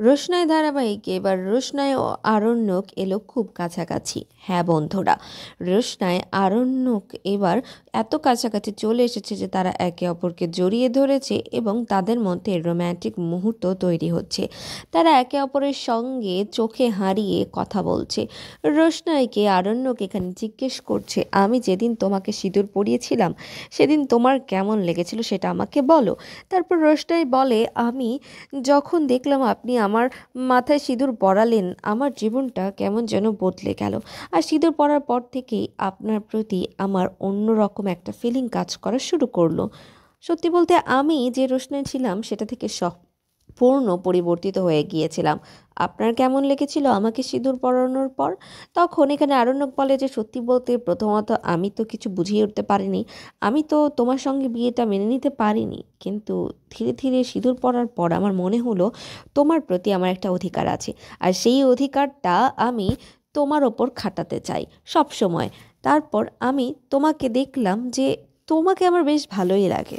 রোশনাই ধারাবাহিকে এবার রোশনাই ও আরণ্যক এলো খুব কাছাকাছি। হ্যাঁ বন্ধুরা, রোশনাই আরণ্যক এবার এত কাছাকাছি চলে এসেছে যে তারা একে অপরকে জড়িয়ে ধরেছে এবং তাদের মধ্যে রোম্যান্টিক মুহূর্ত তৈরি হচ্ছে। তারা একে অপরের সঙ্গে চোখে হারিয়ে কথা বলছে। রোশনাইকে আরণ্যক এখানে জিজ্ঞেস করছে, আমি যেদিন তোমাকে সিঁদুর পরিয়েছিলাম সেদিন তোমার কেমন লেগেছিল সেটা আমাকে বলো। তারপর রোশনাই বলে, আমি যখন দেখলাম আপনি আমার মাথায় সিঁদুর পরালেন, আমার জীবনটা কেমন যেন বদলে গেল। আর সিঁদুর পরার পর থেকেই আপনার প্রতি আমার অন্যরকম একটা ফিলিং কাজ করা শুরু করলো। সত্যি বলতে আমি যে রোশনাই ছিলাম সেটা থেকে পূর্ণ পরিবর্তিত হয়ে গিয়েছিলাম। আপনার কেমন লেগেছিল আমাকে সিঁদুর পরানোর পর? তখন এখানে আরণ্যক বলে যে, সত্যি বলতে প্রথমত আমি তো কিছু বুঝিয়ে উঠতে পারিনি। আমি তো তোমার সঙ্গে বিয়েটা মেনে নিতে পারিনি, কিন্তু ধীরে ধীরে সিঁদুর পরার পর আমার মনে হলো তোমার প্রতি আমার একটা অধিকার আছে। আর সেই অধিকারটা আমি তোমার ওপর খাটাতে চাই সব সময়। তারপর আমি তোমাকে দেখলাম যে তোমাকে আমার বেশ ভালোই লাগে।